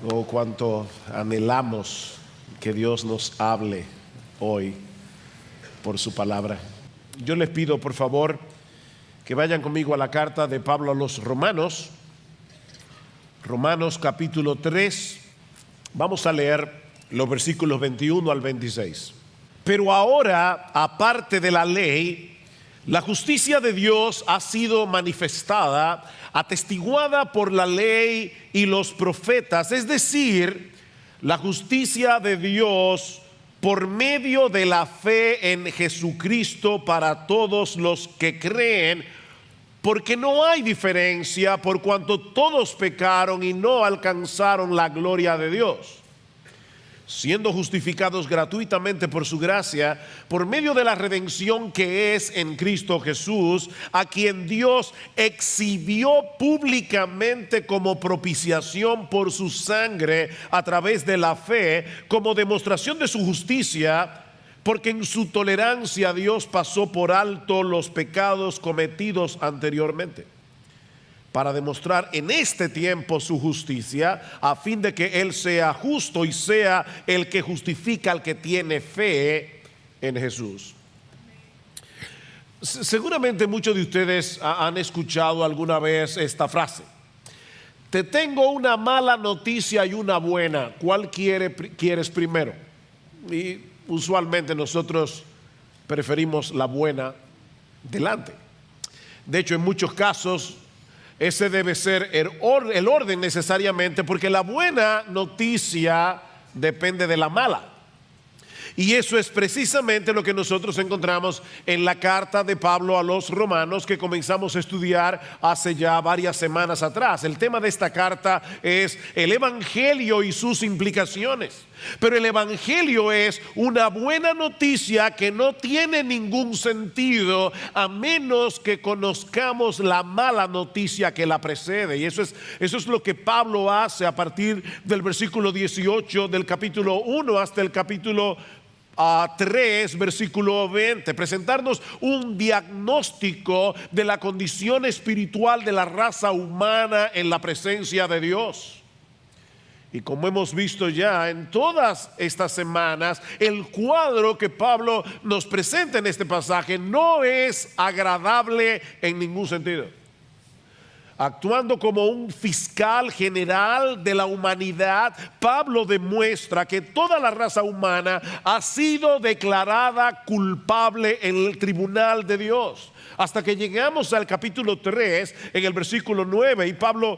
Oh, cuánto anhelamos que Dios nos hable hoy por su palabra. Yo les pido, por favor, que vayan conmigo a la carta de Pablo a los Romanos. Romanos capítulo 3. Vamos a leer los versículos 21 al 26. Pero ahora, aparte de la ley, la justicia de Dios ha sido manifestada, atestiguada por la ley y los profetas, es decir, la justicia de Dios por medio de la fe en Jesucristo para todos los que creen, porque no hay diferencia por cuanto todos pecaron y no alcanzaron la gloria de Dios, siendo justificados gratuitamente por su gracia, por medio de la redención que es en Cristo Jesús, a quien Dios exhibió públicamente como propiciación por su sangre a través de la fe, como demostración de su justicia, porque en su tolerancia Dios pasó por alto los pecados cometidos anteriormente, para demostrar en este tiempo su justicia, a fin de que Él sea justo y sea el que justifica al que tiene fe en Jesús. Seguramente muchos de ustedes han escuchado alguna vez esta frase: te tengo una mala noticia y una buena, ¿cuál quieres primero? Y usualmente nosotros preferimos la buena delante. De hecho, en muchos casos ese debe ser el orden necesariamente, porque la buena noticia depende de la mala. Y eso es precisamente lo que nosotros encontramos en la carta de Pablo a los Romanos, que comenzamos a estudiar hace ya varias semanas atrás. El tema de esta carta es el Evangelio y sus implicaciones. Pero el Evangelio es una buena noticia que no tiene ningún sentido a menos que conozcamos la mala noticia que la precede. Y eso es lo que Pablo hace a partir del versículo 18 del capítulo 1 hasta el capítulo 3, versículo 20, presentarnos un diagnóstico de la condición espiritual de la raza humana en la presencia de Dios. Y como hemos visto ya en todas estas semanas, el cuadro que Pablo nos presenta en este pasaje no es agradable en ningún sentido. Actuando como un fiscal general de la humanidad, Pablo demuestra que toda la raza humana ha sido declarada culpable en el tribunal de Dios. Hasta que llegamos al capítulo 3, en el versículo 9, y Pablo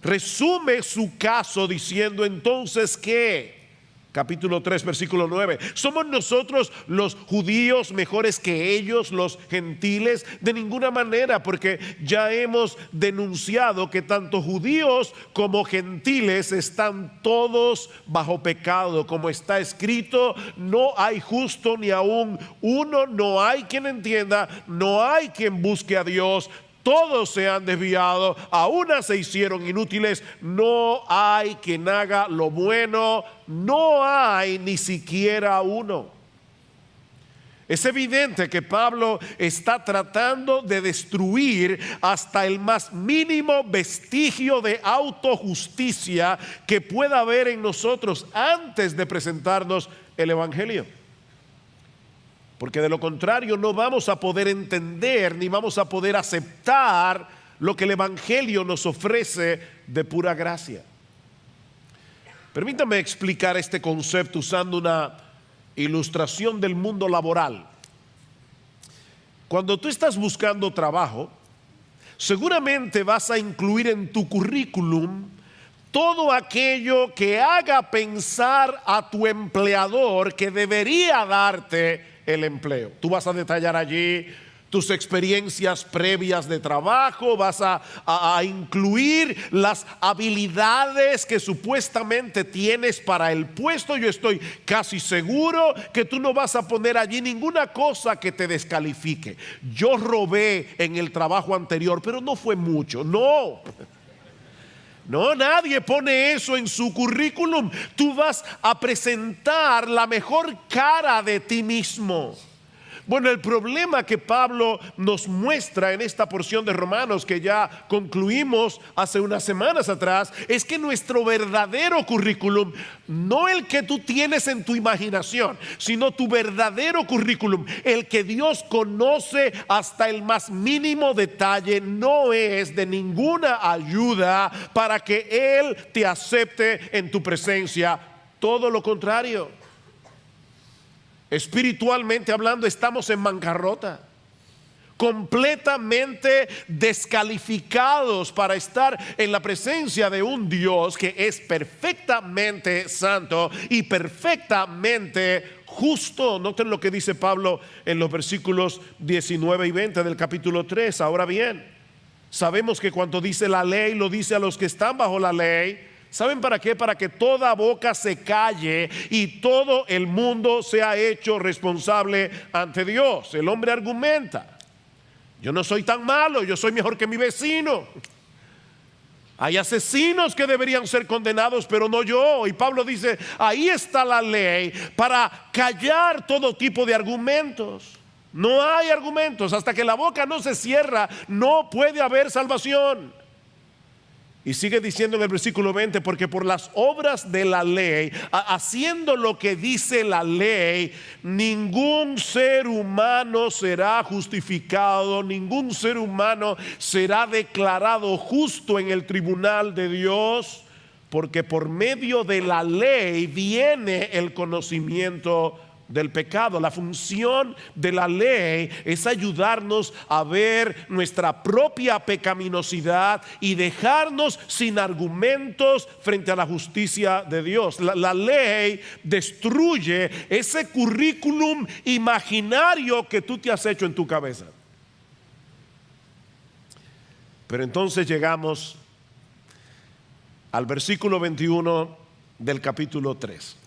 resume su caso diciendo entonces que, capítulo 3, versículo 9, ¿somos nosotros los judíos mejores que ellos, los gentiles? De ninguna manera, porque ya hemos denunciado que tanto judíos como gentiles están todos bajo pecado. Como está escrito, no hay justo ni aún uno, no hay quien entienda, no hay quien busque a Dios. Todos se han desviado, a una se hicieron inútiles, no hay quien haga lo bueno, no hay ni siquiera uno. Es evidente que Pablo está tratando de destruir hasta el más mínimo vestigio de autojusticia que pueda haber en nosotros antes de presentarnos el Evangelio. Porque de lo contrario no vamos a poder entender ni vamos a poder aceptar lo que el Evangelio nos ofrece de pura gracia. Permítame explicar este concepto usando una ilustración del mundo laboral. Cuando tú estás buscando trabajo, seguramente vas a incluir en tu currículum todo aquello que haga pensar a tu empleador que debería darte el empleo. Tú vas a detallar allí tus experiencias previas de trabajo, vas a incluir las habilidades que supuestamente tienes para el puesto. Yo estoy casi seguro que tú no vas a poner allí ninguna cosa que te descalifique. Yo robé en el trabajo anterior, pero no fue mucho. No, nadie pone eso en su currículum. Tú vas a presentar la mejor cara de ti mismo. Bueno, el problema que Pablo nos muestra en esta porción de Romanos que ya concluimos hace unas semanas atrás es que nuestro verdadero currículum, no el que tú tienes en tu imaginación, sino tu verdadero currículum, el que Dios conoce hasta el más mínimo detalle, no es de ninguna ayuda para que Él te acepte en tu presencia. Todo lo contrario. Espiritualmente hablando, estamos en bancarrota, completamente descalificados para estar en la presencia de un Dios que es perfectamente santo y perfectamente justo. Noten lo que dice Pablo en los versículos 19 y 20 del capítulo 3. Ahora bien, sabemos que cuanto dice la ley, lo dice a los que están bajo la ley. ¿Saben para qué? Para que toda boca se calle y todo el mundo sea hecho responsable ante Dios. El hombre argumenta: yo no soy tan malo, yo soy mejor que mi vecino. Hay asesinos que deberían ser condenados, pero no yo. Y Pablo dice: ahí está la ley para callar todo tipo de argumentos. No hay argumentos. Hasta que la boca no se cierra, no puede haber salvación. Y sigue diciendo en el versículo 20: porque por las obras de la ley, haciendo lo que dice la ley, ningún ser humano será justificado, ningún ser humano será declarado justo en el tribunal de Dios, porque por medio de la ley viene el conocimiento del pecado. La función de la ley es ayudarnos a ver nuestra propia pecaminosidad y dejarnos sin argumentos frente a la justicia de Dios. La ley destruye ese currículum imaginario que tú te has hecho en tu cabeza. Pero entonces llegamos al versículo 21 del capítulo 3.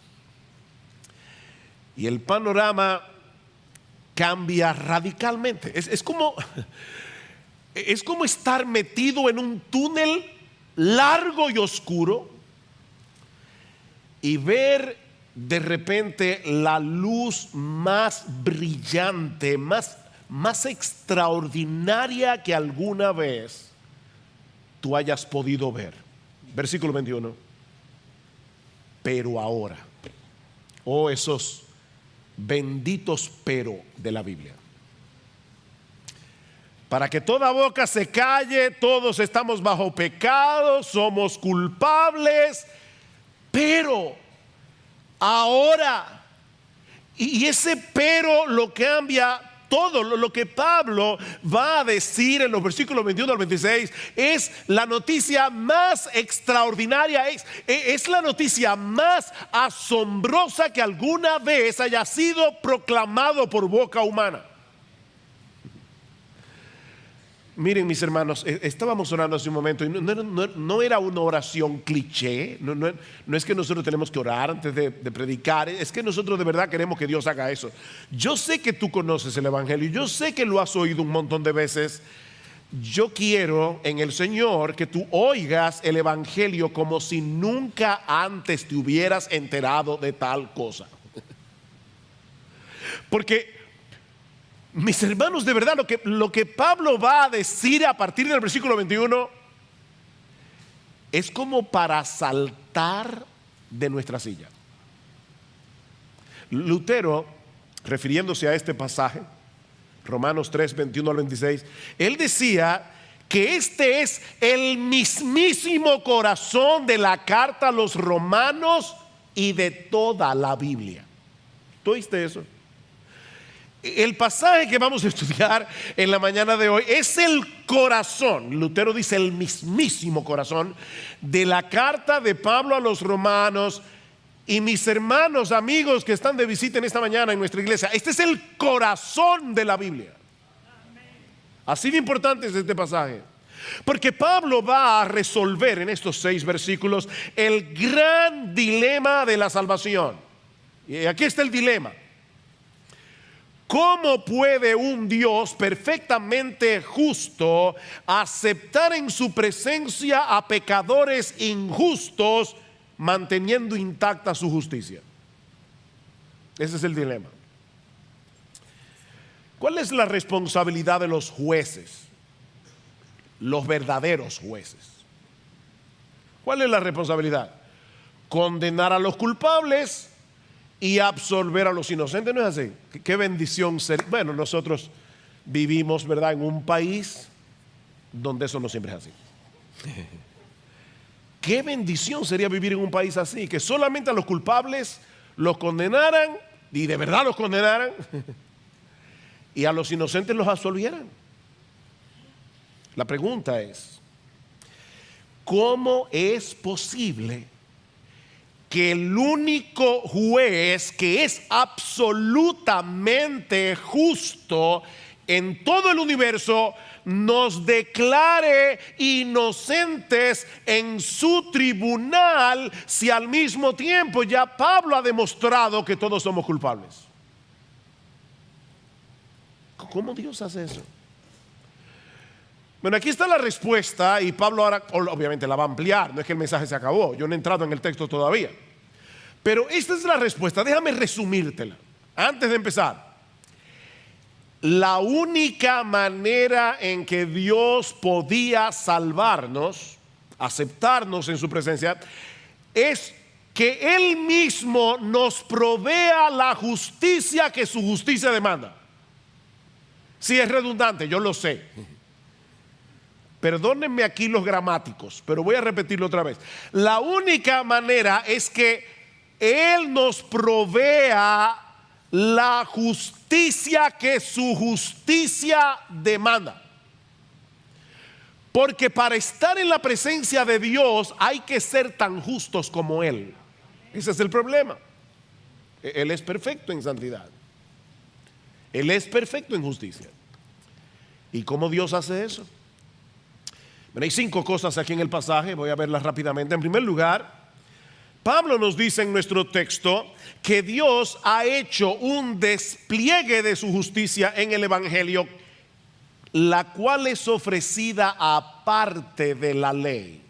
Y el panorama cambia radicalmente. Es como estar metido en un túnel largo y oscuro y ver de repente la luz más brillante, más extraordinaria que alguna vez tú hayas podido ver. Versículo 21. Pero ahora, esos benditos pero de la Biblia. Para que toda boca se calle, todos estamos bajo pecado, somos culpables, pero ahora, y ese pero lo cambia todo. Lo que Pablo va a decir en los versículos 21 al 26 es la noticia más extraordinaria, es la noticia más asombrosa que alguna vez haya sido proclamado por boca humana. Miren, mis hermanos, estábamos orando hace un momento y no era una oración cliché. No es que nosotros tenemos que orar antes de predicar. Es que nosotros de verdad queremos que Dios haga eso. Yo sé que tú conoces el Evangelio, yo sé que lo has oído un montón de veces. Yo quiero en el Señor que tú oigas el Evangelio como si nunca antes te hubieras enterado de tal cosa. Porque, mis hermanos, de verdad lo que Pablo va a decir a partir del versículo 21 es como para saltar de nuestra silla. Lutero, refiriéndose a este pasaje, Romanos 3, 21 al 26, él decía que este es el mismísimo corazón de la carta a los romanos y de toda la Biblia. ¿Tú oíste eso? El pasaje que vamos a estudiar en la mañana de hoy es el corazón, Lutero dice el mismísimo corazón de la carta de Pablo a los romanos. Y mis hermanos, amigos que están de visita en esta mañana en nuestra iglesia, este es el corazón de la Biblia. Así de importante es este pasaje, porque Pablo va a resolver en estos 6 versículos el gran dilema de la salvación. Y aquí está el dilema. ¿Cómo puede un Dios perfectamente justo aceptar en su presencia a pecadores injustos manteniendo intacta su justicia? Ese es el dilema. ¿Cuál es la responsabilidad de los jueces? Los verdaderos jueces. ¿Cuál es la responsabilidad? Condenar a los culpables y absolver a los inocentes. ¿No es así? Qué bendición ser. Bueno, nosotros vivimos, ¿verdad?, en un país donde eso no siempre es así. Qué bendición sería vivir en un país así, que solamente a los culpables los condenaran, y de verdad los condenaran, y a los inocentes los absolvieran. La pregunta es, ¿cómo es posible que el único juez que es absolutamente justo en todo el universo nos declare inocentes en su tribunal, si al mismo tiempo ya Pablo ha demostrado que todos somos culpables? ¿Cómo Dios hace eso? Bueno, aquí está la respuesta, y Pablo ahora obviamente la va a ampliar. No es que el mensaje se acabó, yo no he entrado en el texto todavía, pero esta es la respuesta. Déjame resumírtela antes de empezar. La única manera en que Dios podía salvarnos, aceptarnos en su presencia, es que Él mismo nos provea la justicia que su justicia demanda. Si es redundante, yo lo sé. Perdónenme aquí los gramáticos, pero voy a repetirlo otra vez. La única manera es que Él nos provea la justicia que su justicia demanda. Porque para estar en la presencia de Dios hay que ser tan justos como Él. Ese es el problema. Él es perfecto en santidad. Él es perfecto en justicia. ¿Y cómo Dios hace eso? Bueno, hay 5 cosas aquí en el pasaje, voy a verlas rápidamente. En primer lugar, Pablo nos dice en nuestro texto que Dios ha hecho un despliegue de su justicia en el Evangelio, la cual es ofrecida aparte de la ley.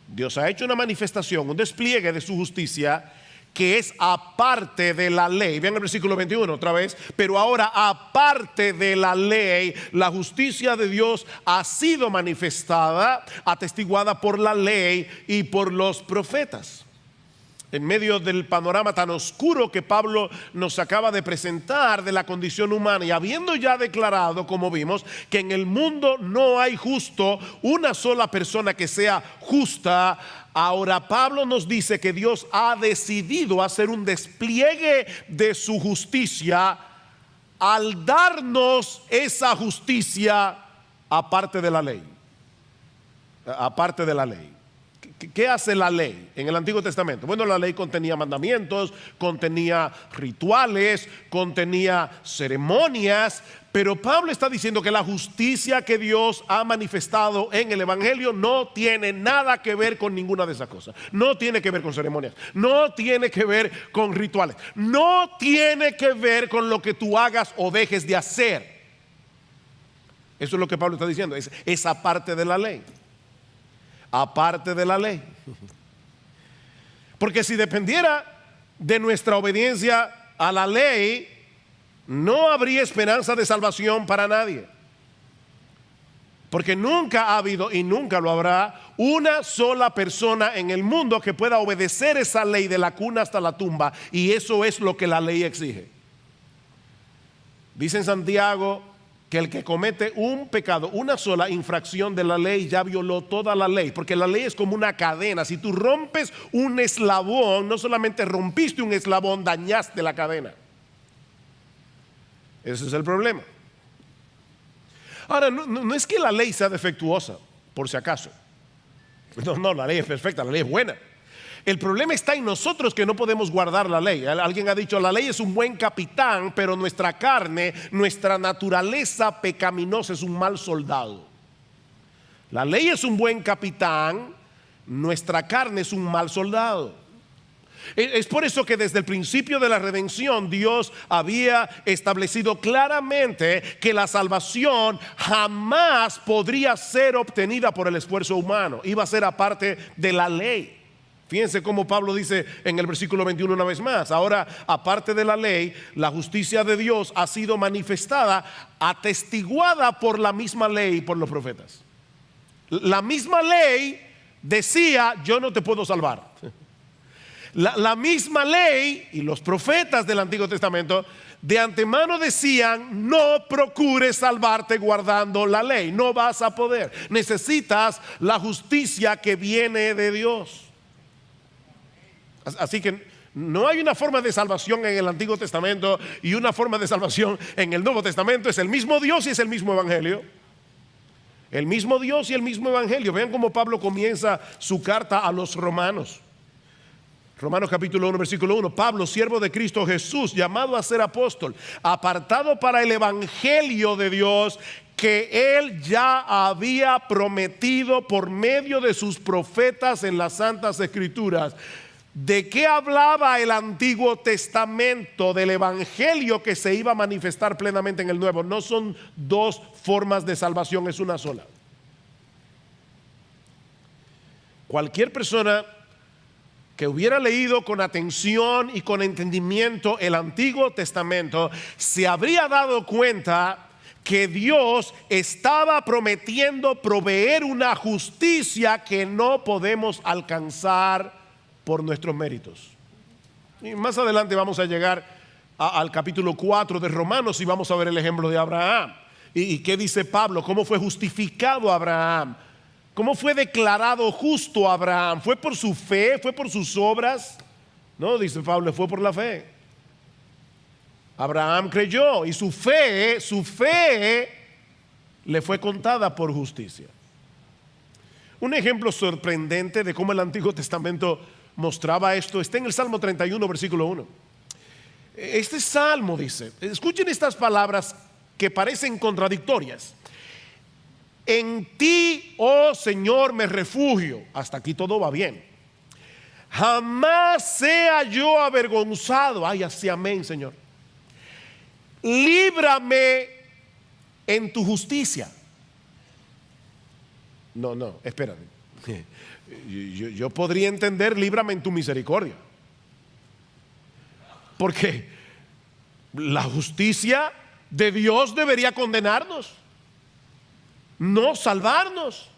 Dios ha hecho una manifestación, un despliegue de su justicia que es aparte de la ley. Vean el versículo 21 otra vez. Pero ahora, aparte de la ley, la justicia de Dios ha sido manifestada, atestiguada por la ley y por los profetas. En medio del panorama tan oscuro que Pablo nos acaba de presentar de la condición humana, y habiendo ya declarado, como vimos, que en el mundo no hay justo, una sola persona que sea justa, ahora Pablo nos dice que Dios ha decidido hacer un despliegue de su justicia al darnos esa justicia aparte de la ley. Aparte de la ley. ¿Qué hace la ley en el Antiguo Testamento? Bueno, la ley contenía mandamientos, contenía rituales, contenía ceremonias, pero Pablo está diciendo que la justicia que Dios ha manifestado en el Evangelio no tiene nada que ver con ninguna de esas cosas. No tiene que ver con ceremonias, no tiene que ver con rituales, no tiene que ver con lo que tú hagas o dejes de hacer. Eso es lo que Pablo está diciendo, es esa parte de la ley. Aparte de la ley. Porque si dependiera de nuestra obediencia a la ley, no habría esperanza de salvación para nadie. Porque nunca ha habido y nunca lo habrá una sola persona en el mundo que pueda obedecer esa ley de la cuna hasta la tumba, y eso es lo que la ley exige. Dice en Santiago que el que comete un pecado, una sola infracción de la ley, ya violó toda la ley, porque la ley es como una cadena. Si tú rompes un eslabón, no solamente rompiste un eslabón, dañaste la cadena. Ese es el problema. Ahora, no es que la ley sea defectuosa, por si acaso. No, la ley es perfecta, la ley es buena. El problema está en nosotros, que no podemos guardar la ley. Alguien ha dicho, la ley es un buen capitán, pero nuestra carne, nuestra naturaleza pecaminosa es un mal soldado. La ley es un buen capitán, nuestra carne es un mal soldado. Es por eso que desde el principio de la redención Dios había establecido claramente que la salvación jamás podría ser obtenida por el esfuerzo humano. Iba a ser aparte de la ley. Fíjense cómo Pablo dice en el versículo 21 una vez más: ahora, aparte de la ley, la justicia de Dios ha sido manifestada, atestiguada por la misma ley y por los profetas. La misma ley decía: yo no te puedo salvar. La misma ley y los profetas del Antiguo Testamento de antemano decían: no procures salvarte guardando la ley, no vas a poder. Necesitas la justicia que viene de Dios. Así que no hay una forma de salvación en el Antiguo Testamento y una forma de salvación en el Nuevo Testamento. Es el mismo Dios y es el mismo Evangelio. El mismo Dios y el mismo Evangelio. Vean cómo Pablo comienza su carta a los romanos. Romanos capítulo 1, versículo 1. Pablo, siervo de Cristo Jesús, llamado a ser apóstol, apartado para el evangelio de Dios, que él ya había prometido por medio de sus profetas en las santas escrituras. ¿De qué hablaba el Antiguo Testamento? Del evangelio que se iba a manifestar plenamente en el Nuevo. No son dos formas de salvación, es una sola. Cualquier persona que hubiera leído con atención y con entendimiento el Antiguo Testamento se habría dado cuenta que Dios estaba prometiendo proveer una justicia que no podemos alcanzar por nuestros méritos. Y más adelante vamos a llegar al capítulo 4 de Romanos y vamos a ver el ejemplo de Abraham. ¿Y qué dice Pablo? ¿Cómo fue justificado Abraham? ¿Cómo fue declarado justo Abraham? ¿Fue por su fe? ¿Fue por sus obras? No, dice Pablo, fue por la fe. Abraham creyó y su fe le fue contada por justicia. Un ejemplo sorprendente de cómo el Antiguo Testamento mostraba esto está en el Salmo 31, versículo 1. Este salmo dice, escuchen estas palabras que parecen contradictorias: en ti, oh Señor, me refugio. Hasta aquí todo va bien. Jamás sea yo avergonzado. Ay, así, amén, Señor. Líbrame en tu justicia. No, espérate. Yo podría entender: líbrame en tu misericordia. Porque la justicia de Dios debería condenarnos, no salvarnos.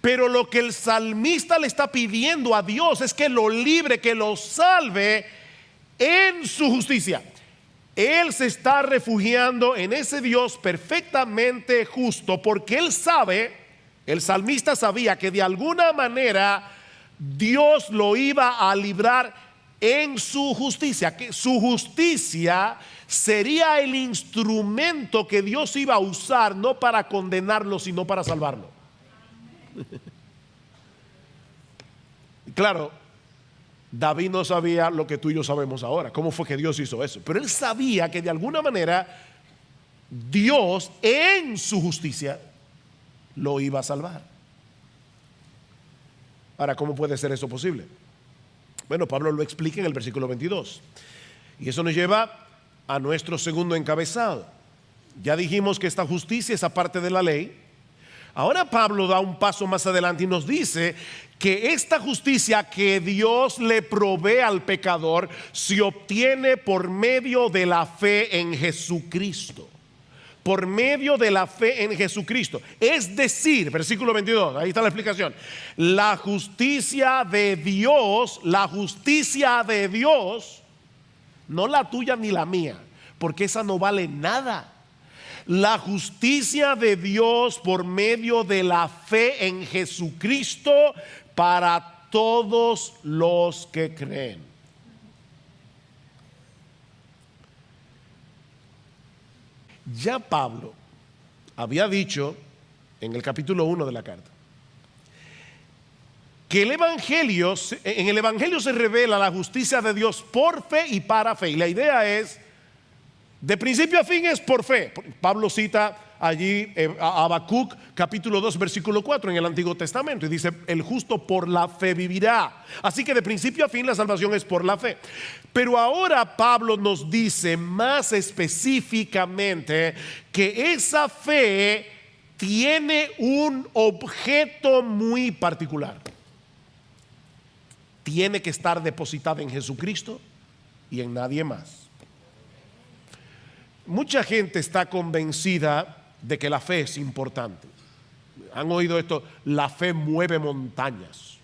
Pero lo que el salmista le está pidiendo a Dios es que lo libre, que lo salve en su justicia. Él se está refugiando en ese Dios perfectamente justo, porque él sabe, el salmista sabía que de alguna manera Dios lo iba a librar en su justicia, que su justicia sería el instrumento que Dios iba a usar, no para condenarlo, sino para salvarlo. Claro, David no sabía lo que tú y yo sabemos ahora, cómo fue que Dios hizo eso, pero él sabía que de alguna manera Dios en su justicia lo iba a salvar. Ahora, ¿cómo puede ser eso posible? Bueno, Pablo lo explica en el versículo 22 y eso nos lleva a nuestro segundo encabezado. Ya dijimos que esta justicia es aparte de la ley. Ahora Pablo da un paso más adelante y nos dice que esta justicia que Dios le provee al pecador se obtiene por medio de la fe en Jesucristo. Por medio de la fe en Jesucristo. Es decir, versículo 22, ahí está la explicación. La justicia de Dios, no la tuya ni la mía, porque esa no vale nada. La justicia de Dios por medio de la fe en Jesucristo para todos los que creen. Ya Pablo había dicho en el capítulo 1 de la carta que en el Evangelio se revela la justicia de Dios por fe y para fe. Y la idea es, de principio a fin es por fe. Pablo cita allí a Habacuc capítulo 2 versículo 4 en el Antiguo Testamento y dice: el justo por la fe vivirá. Así que de principio a fin la salvación es por la fe. Pero ahora Pablo nos dice más específicamente que esa fe tiene un objeto muy particular. tiene que estar depositada en Jesucristo y en nadie más. Mucha gente está convencida de que la fe es importante. ¿Han oído esto? La fe mueve montañas.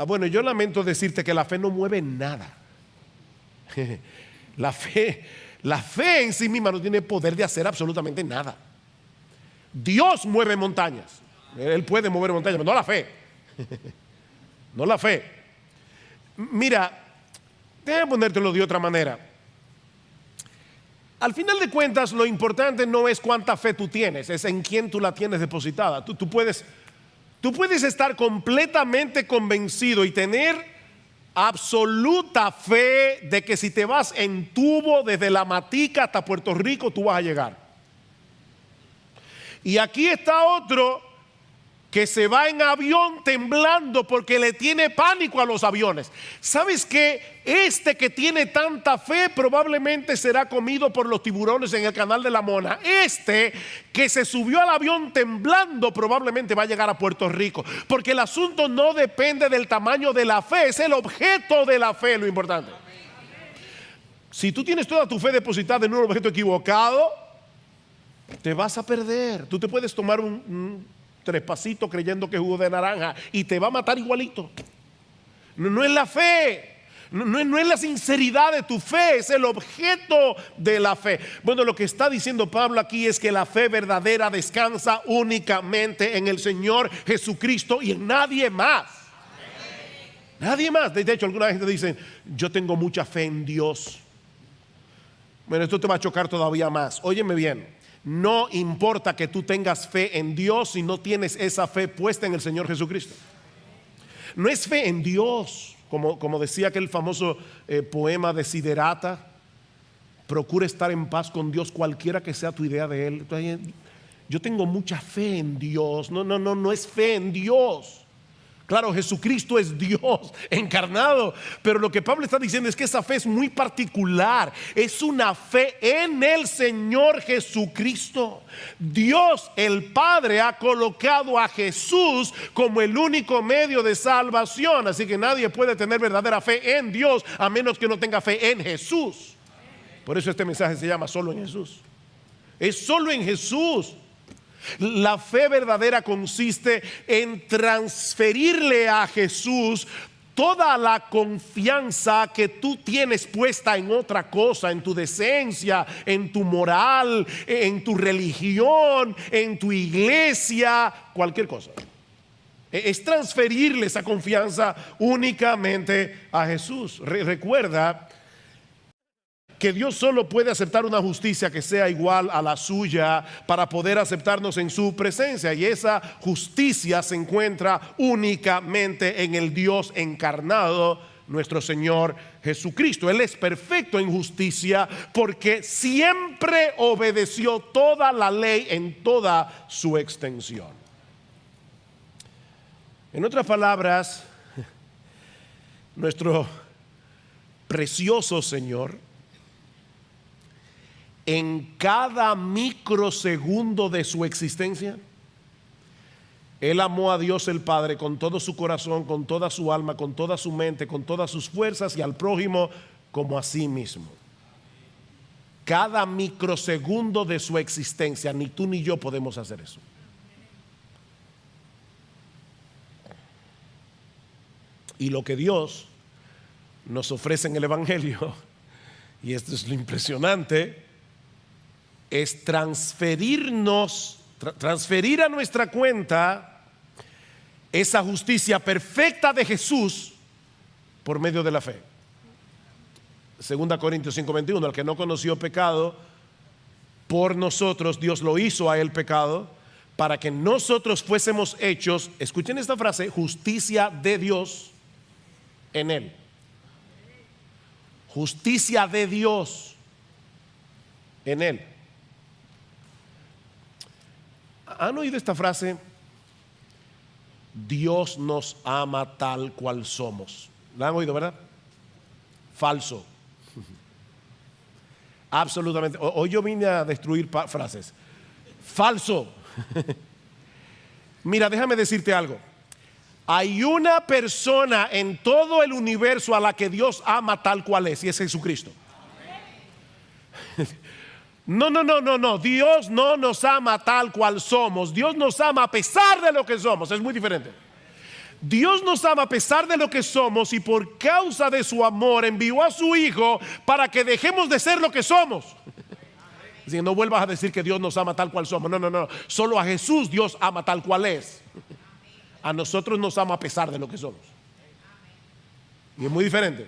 Bueno, yo lamento decirte que la fe no mueve nada. La fe en sí misma no tiene poder de hacer absolutamente nada. Dios mueve montañas. Él puede mover montañas, pero no la fe. No la fe. Mira, déjame ponértelo de otra manera. Al final de cuentas, lo importante no es cuánta fe tú tienes, es en quién tú la tienes depositada. Tú puedes estar completamente convencido y tener absoluta fe de que si te vas en tubo desde La Matica hasta Puerto Rico, tú vas a llegar. Y aquí está otro que se va en avión temblando porque le tiene pánico a los aviones. ¿Sabes qué? Este que tiene tanta fe probablemente será comido por los tiburones en el canal de la Mona. Este que se subió al avión temblando probablemente va a llegar a Puerto Rico, porque el asunto no depende del tamaño de la fe, es el objeto de la fe lo importante. Si tú tienes toda tu fe depositada en un objeto equivocado, te vas a perder. Tú te puedes tomar un trespasito creyendo que es jugo de naranja y te va a matar igualito. No es la fe, no es la sinceridad de tu fe, es el objeto de la fe. Bueno, lo que está diciendo Pablo aquí es que la fe verdadera descansa únicamente en el Señor Jesucristo y en nadie más. Nadie más. De hecho, alguna gente dice: yo tengo mucha fe en Dios. Bueno, esto te va a chocar todavía más. Óyeme bien. No importa que tú tengas fe en Dios si no tienes esa fe puesta en el Señor Jesucristo. No es fe en Dios, como decía aquel famoso poema de Siderata: procura estar en paz con Dios cualquiera que sea tu idea de Él. Entonces, yo tengo mucha fe en Dios. No es fe en Dios. Claro, Jesucristo es Dios encarnado, pero lo que Pablo está diciendo es que esa fe es muy particular. Es una fe en el Señor Jesucristo. Dios el Padre ha colocado a Jesús como el único medio de salvación, así que nadie puede tener verdadera fe en Dios a menos que no tenga fe en Jesús. Por eso este mensaje se llama Solo en Jesús. Es solo en Jesús. La fe verdadera consiste en transferirle a Jesús toda la confianza que tú tienes puesta en otra cosa, en tu decencia, en tu moral, en tu religión, en tu iglesia, cualquier cosa. Es transferirle esa confianza únicamente a Jesús. Recuerda que Dios solo puede aceptar una justicia que sea igual a la suya para poder aceptarnos en su presencia, y esa justicia se encuentra únicamente en el Dios encarnado, nuestro Señor Jesucristo. Él es perfecto en justicia porque siempre obedeció toda la ley en toda su extensión. En otras palabras, nuestro precioso Señor, en cada microsegundo de su existencia, Él amó a Dios el Padre con todo su corazón, con toda su alma, con toda su mente, con todas sus fuerzas, y al prójimo como a sí mismo. Cada microsegundo de su existencia, ni tú ni yo podemos hacer eso. Y lo que Dios nos ofrece en el Evangelio, y esto es lo impresionante, es transferir a nuestra cuenta esa justicia perfecta de Jesús por medio de la fe. 2 Corintios 5:21, el que no conoció pecado, por nosotros Dios lo hizo a él pecado, para que nosotros fuésemos hechos, escuchen esta frase, justicia de Dios en él. Justicia de Dios en él. ¿Han oído esta frase? Dios nos ama tal cual somos. ¿La han oído, verdad? Falso. Absolutamente. Hoy yo vine a destruir frases. Falso. Mira, déjame decirte algo. Hay una persona en todo el universo a la que Dios ama tal cual es, y es Jesucristo. No. Dios no nos ama tal cual somos. Dios nos ama a pesar de lo que somos. Es muy diferente. Dios nos ama a pesar de lo que somos, y por causa de su amor envió a su Hijo para que dejemos de ser lo que somos. Así que no vuelvas a decir que Dios nos ama tal cual somos. No. Solo a Jesús Dios ama tal cual es. A nosotros nos ama a pesar de lo que somos. Y es muy diferente.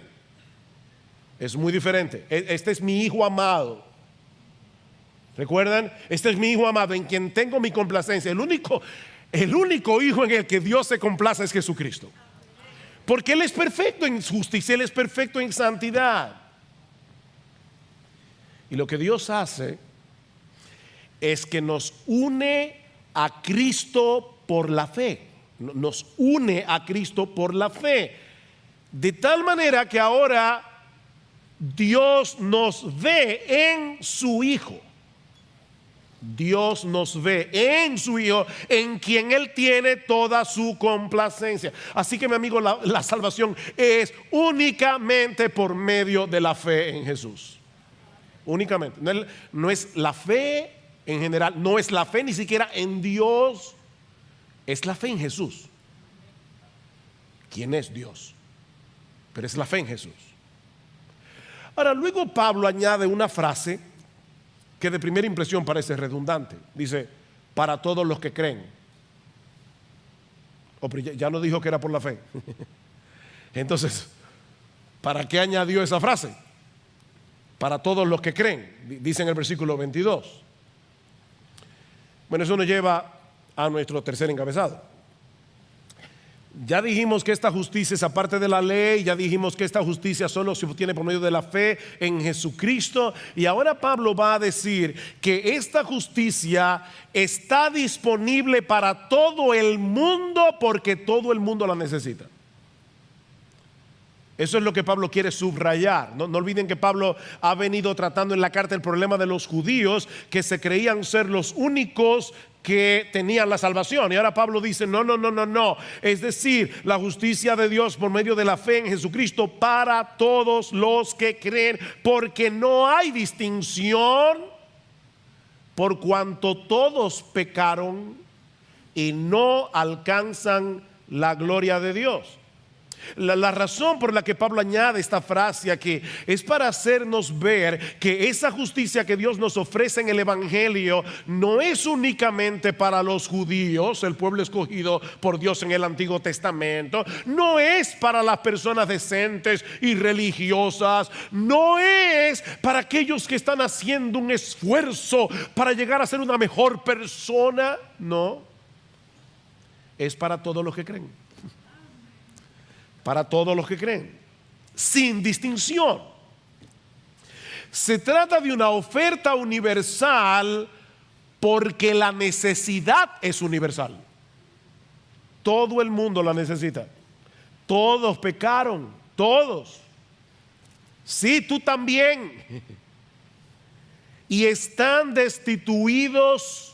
Es muy diferente. Este es mi Hijo amado. ¿Recuerdan? Este es mi Hijo amado en quien tengo mi complacencia. El único Hijo en el que Dios se complace es Jesucristo. Porque Él es perfecto en justicia, Él es perfecto en santidad. Y lo que Dios hace es que nos une a Cristo por la fe. Nos une a Cristo por la fe. De tal manera que ahora Dios nos ve en su Hijo. Dios nos ve en su Hijo, en quien Él tiene toda su complacencia. Así que, mi amigo, la salvación es únicamente por medio de la fe en Jesús. Únicamente. No es la fe en general, no es la fe ni siquiera en Dios. Es la fe en Jesús. ¿Quién es Dios? Pero es la fe en Jesús. Ahora, luego Pablo añade una frase que de primera impresión parece redundante. Dice, para todos los que creen. Ya no dijo que era por la fe. Entonces, ¿para qué añadió esa frase? Para todos los que creen, dice en el versículo 22. Bueno, eso nos lleva a nuestro tercer encabezado. Ya dijimos que esta justicia es aparte de la ley. Ya dijimos que esta justicia solo se obtiene por medio de la fe en Jesucristo. Y ahora Pablo va a decir que esta justicia está disponible para todo el mundo, porque todo el mundo la necesita. Eso es lo que Pablo quiere subrayar. No olviden que Pablo ha venido tratando en la carta el problema de los judíos, que se creían ser los únicos que tenían la salvación. Y ahora Pablo dice, no. Es decir, la justicia de Dios por medio de la fe en Jesucristo para todos los que creen, porque no hay distinción, por cuanto todos pecaron y no alcanzan la gloria de Dios. La razón por la que Pablo añade esta frase aquí es para hacernos ver que esa justicia que Dios nos ofrece en el Evangelio no es únicamente para los judíos, el pueblo escogido por Dios en el Antiguo Testamento. No es para las personas decentes y religiosas. No es para aquellos que están haciendo un esfuerzo para llegar a ser una mejor persona. No, es para todos los que creen. Para todos los que creen, sin distinción. Se trata de una oferta universal porque la necesidad es universal. Todo el mundo la necesita. Todos pecaron, todos. Sí, tú también. Y están destituidos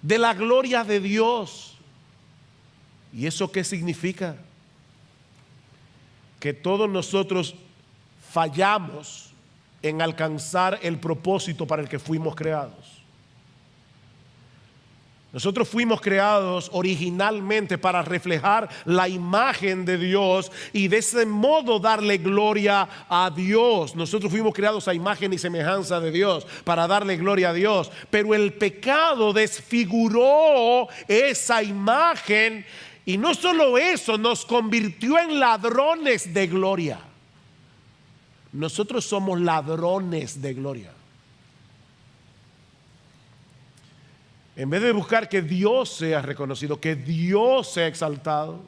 de la gloria de Dios. ¿Y eso qué significa? Que todos nosotros fallamos en alcanzar el propósito para el que fuimos creados. Nosotros fuimos creados originalmente para reflejar la imagen de Dios y de ese modo darle gloria a Dios. Nosotros fuimos creados a imagen y semejanza de Dios para darle gloria a Dios. Pero el pecado desfiguró esa imagen. Y no solo eso, nos convirtió en ladrones de gloria. Nosotros somos ladrones de gloria. En vez de buscar que Dios sea reconocido, que Dios sea exaltado,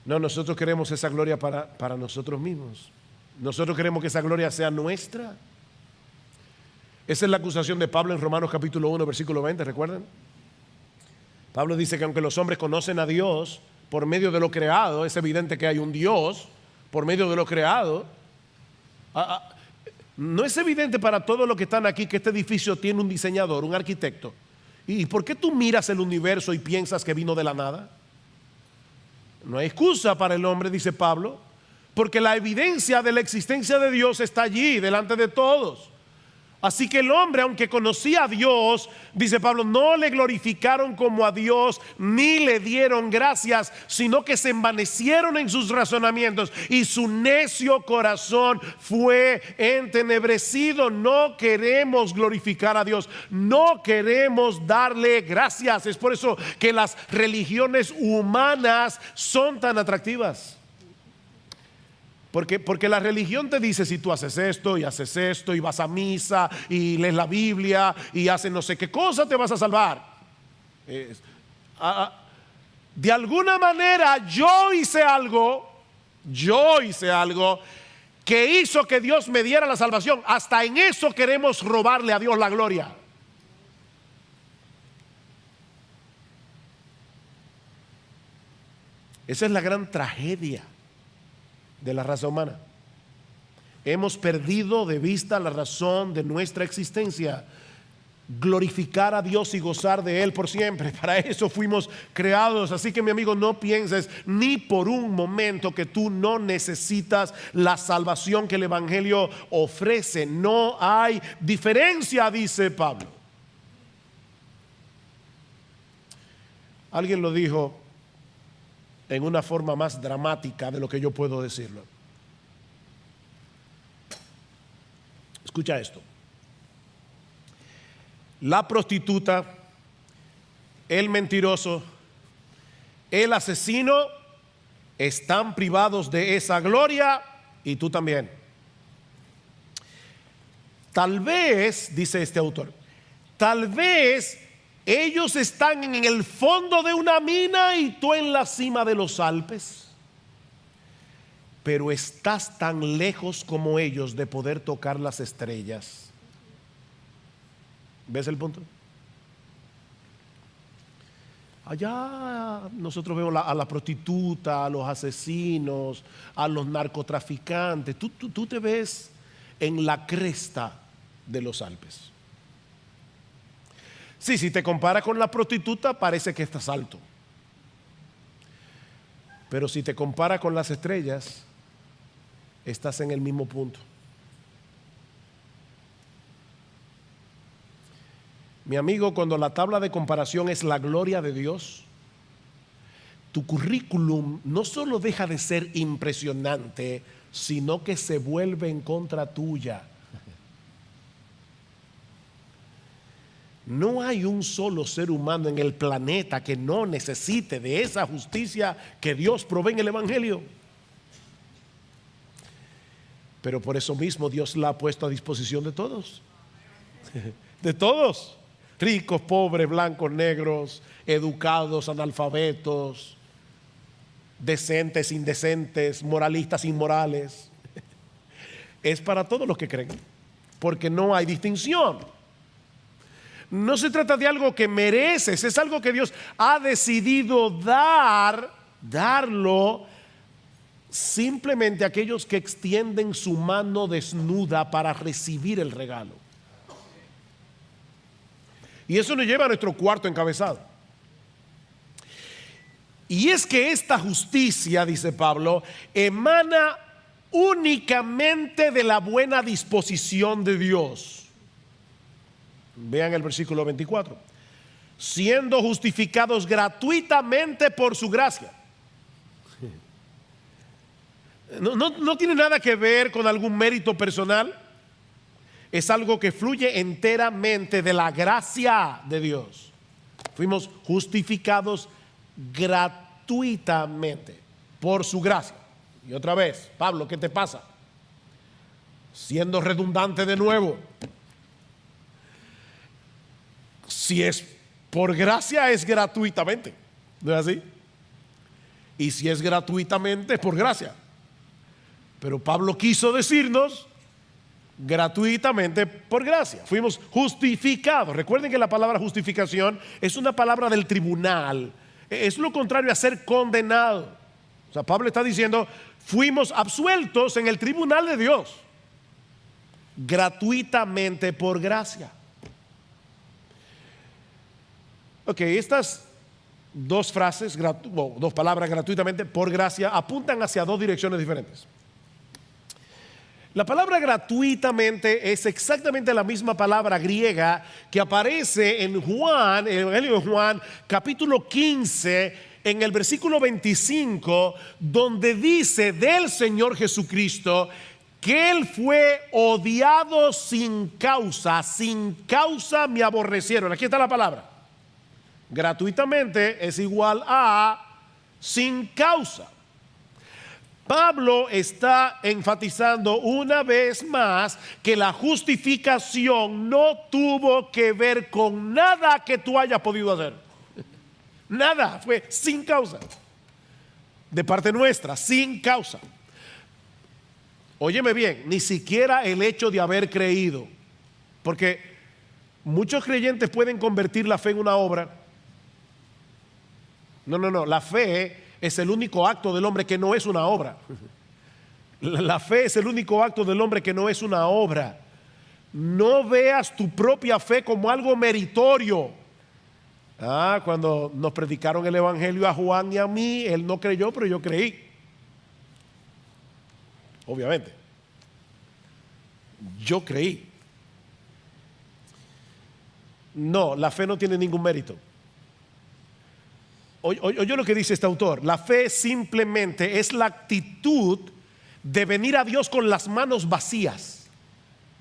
no, nosotros queremos esa gloria para nosotros mismos. Nosotros queremos que esa gloria sea nuestra. Esa es la acusación de Pablo en Romanos capítulo 1, versículo 20, ¿recuerdan? Pablo dice que aunque los hombres conocen a Dios por medio de lo creado, es evidente que hay un Dios por medio de lo creado. No es evidente para todos los que están aquí que este edificio tiene un diseñador, un arquitecto, ¿Y por qué tú miras el universo y piensas que vino de la nada? No hay excusa para el hombre, dice Pablo, porque la evidencia de la existencia de Dios está allí, delante de todos. Así que el hombre, aunque conocía a Dios, dice Pablo, no le glorificaron como a Dios, ni le dieron gracias, sino que se envanecieron en sus razonamientos y su necio corazón fue entenebrecido. No queremos glorificar a Dios, no queremos darle gracias. Es por eso que las religiones humanas son tan atractivas. Porque la religión te dice, si tú haces esto y vas a misa y lees la Biblia y haces no sé qué cosa, te vas a salvar. De alguna manera yo hice algo que hizo que Dios me diera la salvación. Hasta en eso queremos robarle a Dios la gloria. Esa es la gran tragedia de la raza humana. Hemos perdido de vista la razón de nuestra existencia: glorificar a Dios y gozar de Él por siempre. Para eso fuimos creados. Así que, mi amigo, no pienses ni por un momento que tú no necesitas la salvación que el Evangelio ofrece. No hay diferencia, dice Pablo. Alguien lo dijo en una forma más dramática de lo que yo puedo decirlo. Escucha esto: la prostituta, el mentiroso, el asesino están privados de esa gloria, y tú también. Tal vez, dice este autor, tal vez ellos están en el fondo de una mina y tú en la cima de los Alpes, pero estás tan lejos como ellos de poder tocar las estrellas. ¿Ves el punto? Allá nosotros vemos a la prostituta, a los asesinos, a los narcotraficantes. Tú te ves en la cresta de los Alpes. Sí, si te comparas con la prostituta, parece que estás alto. Pero si te comparas con las estrellas, estás en el mismo punto. Mi amigo, cuando la tabla de comparación es la gloria de Dios, tu currículum no solo deja de ser impresionante, sino que se vuelve en contra tuya. No hay un solo ser humano en el planeta que no necesite de esa justicia que Dios provee en el Evangelio. Pero por eso mismo Dios la ha puesto a disposición de todos. De todos. Ricos, pobres, blancos, negros, educados, analfabetos, decentes, indecentes, moralistas, inmorales. Es para todos los que creen, porque no hay distinción. No se trata de algo que mereces, es algo que Dios ha decidido darlo simplemente a aquellos que extienden su mano desnuda para recibir el regalo. Y eso nos lleva a nuestro cuarto encabezado. Y es que esta justicia, dice Pablo, emana únicamente de la buena disposición de Dios. Vean el versículo 24. Siendo justificados gratuitamente por su gracia. No tiene nada que ver con algún mérito personal. Es algo que fluye enteramente de la gracia de Dios. Fuimos justificados gratuitamente por su gracia. Y otra vez, Pablo, ¿qué te pasa? Siendo redundante de nuevo. Si es por gracia, es gratuitamente. ¿No es así? Y si es gratuitamente, es por gracia. Pero Pablo quiso decirnos gratuitamente por gracia. Fuimos justificados. Recuerden que la palabra justificación es una palabra del tribunal. Es lo contrario a ser condenado. O sea, Pablo está diciendo, fuimos absueltos en el tribunal de Dios. Gratuitamente por gracia. Ok, estas dos frases, dos palabras gratuitamente, por gracia, apuntan hacia dos direcciones diferentes. La palabra gratuitamente es exactamente la misma palabra griega que aparece en Juan, el Evangelio de Juan, capítulo 15, en el versículo 25, donde dice del Señor Jesucristo que Él fue odiado sin causa me aborrecieron. Aquí está la palabra. Gratuitamente es igual a sin causa. Pablo está enfatizando una vez más que la justificación no tuvo que ver con nada que tú hayas podido hacer. Nada, fue sin causa. De parte nuestra, sin causa. Óyeme bien, ni siquiera el hecho de haber creído. Porque muchos creyentes pueden convertir la fe en una obra. No, la fe es el único acto del hombre que no es una obra. La fe es el único acto del hombre que no es una obra. No veas tu propia fe como algo meritorio. Cuando nos predicaron el evangelio a Juan y a mí, él no creyó, pero yo creí. Obviamente. Yo creí. No, la fe no tiene ningún mérito. Oye lo que dice este autor. La fe simplemente es la actitud de venir a Dios con las manos vacías.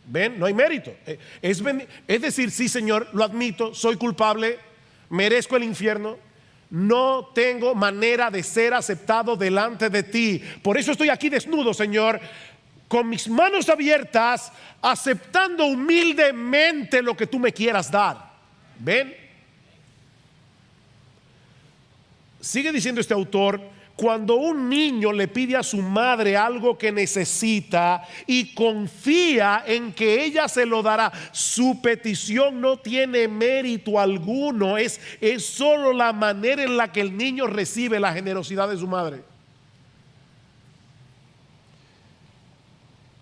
¿Ven? No hay mérito. Es decir, sí, Señor, lo admito, soy culpable, merezco el infierno, no tengo manera de ser aceptado delante de ti. Por eso estoy aquí desnudo, Señor, con mis manos abiertas, aceptando humildemente lo que tú me quieras dar. ¿Ven? Sigue diciendo este autor, cuando un niño le pide a su madre algo que necesita y confía en que ella se lo dará, su petición no tiene mérito alguno, es solo la manera en la que el niño recibe la generosidad de su madre.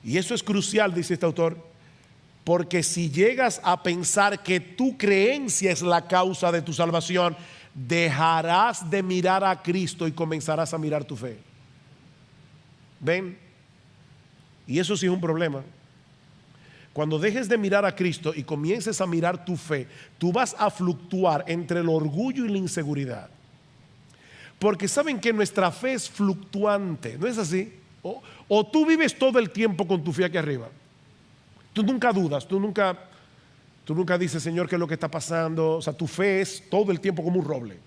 Y eso es crucial, dice este autor, porque si llegas a pensar que tu creencia es la causa de tu salvación, dejarás de mirar a Cristo y comenzarás a mirar tu fe. ¿Ven? Y eso sí es un problema. Cuando dejes de mirar a Cristo y comiences a mirar tu fe, tú vas a fluctuar entre el orgullo y la inseguridad. Porque saben que nuestra fe es fluctuante, ¿no es así? O tú vives todo el tiempo con tu fe aquí arriba. Tú nunca dudas, tú nunca dices, Señor, ¿qué es lo que está pasando? O sea, tu fe es todo el tiempo como un roble.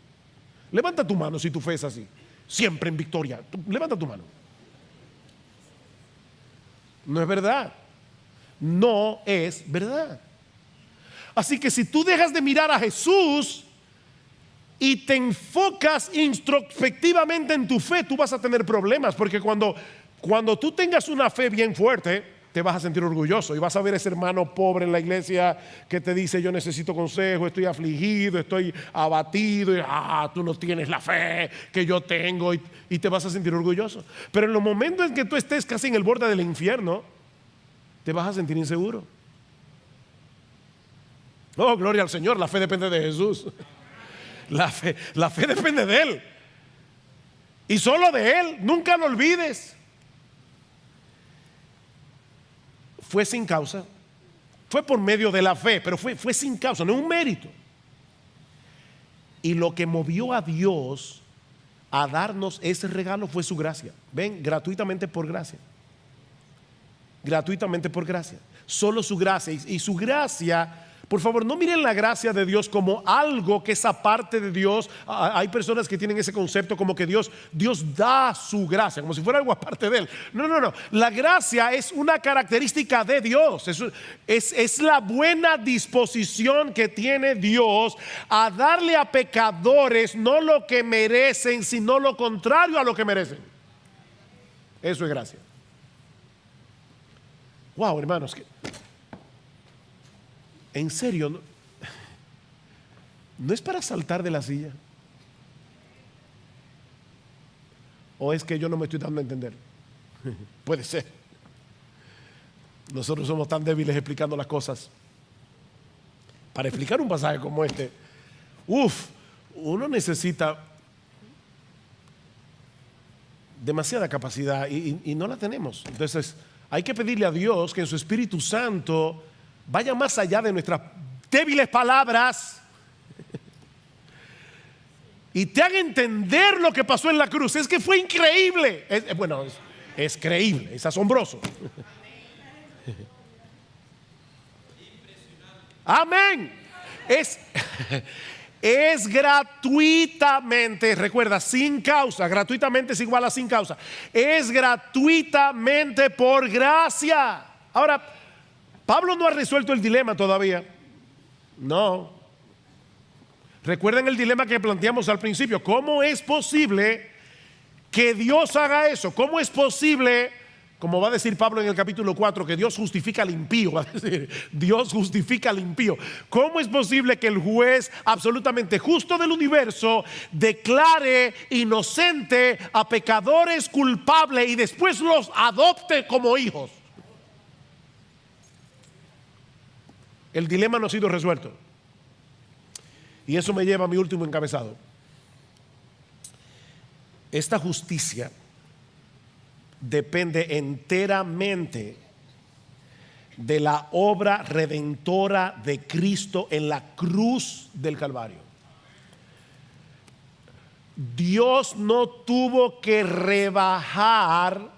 Levanta tu mano si tu fe es así. Siempre en victoria. Levanta tu mano. No es verdad. No es verdad. Así que si tú dejas de mirar a Jesús y te enfocas introspectivamente en tu fe, tú vas a tener problemas. Porque cuando tú tengas una fe bien fuerte, te vas a sentir orgulloso y vas a ver ese hermano pobre en la iglesia que te dice, yo necesito consejo, estoy afligido, estoy abatido, y tú no tienes la fe que yo tengo, y te vas a sentir orgulloso. Pero en los momentos en que tú estés casi en el borde del infierno, te vas a sentir inseguro. Oh, gloria al Señor, la fe depende de Jesús. La fe depende de Él. Y solo de Él, nunca lo olvides. Fue sin causa, fue por medio de la fe, pero fue sin causa, no es un mérito. Y lo que movió a Dios a darnos ese regalo fue su gracia. Ven, gratuitamente por gracia. Gratuitamente por gracia. Solo su gracia. Y su gracia, por favor, no miren la gracia de Dios como algo que es aparte de Dios. Hay personas que tienen ese concepto como que Dios da su gracia, como si fuera algo aparte de Él. No. La gracia es una característica de Dios. Es la buena disposición que tiene Dios a darle a pecadores no lo que merecen, sino lo contrario a lo que merecen. Eso es gracia. Wow, hermanos, en serio, no es para saltar de la silla. ¿O es que yo no me estoy dando a entender? Puede ser. Nosotros somos tan débiles explicando las cosas. Para explicar un pasaje como este, Uno necesita demasiada capacidad y no la tenemos. Entonces hay que pedirle a Dios que en su Espíritu Santo vaya más allá de nuestras débiles palabras y te haga entender lo que pasó en la cruz. Es que fue increíble. Es creíble, es asombroso. Amén. Es gratuitamente, recuerda, sin causa. Gratuitamente es igual a sin causa. Es gratuitamente por gracia. Ahora, Pablo no ha resuelto el dilema todavía. No. Recuerden el dilema que planteamos al principio. ¿Cómo es posible que Dios haga eso? ¿Cómo es posible, como va a decir Pablo en el capítulo 4, que Dios justifica al impío? Va a decir, Dios justifica al impío. ¿Cómo es posible que el juez absolutamente justo del universo declare inocente a pecadores culpables y después los adopte como hijos? El dilema no ha sido resuelto. Y eso me lleva a mi último encabezado. Esta justicia depende enteramente de la obra redentora de Cristo en la cruz del Calvario. Dios no tuvo que rebajar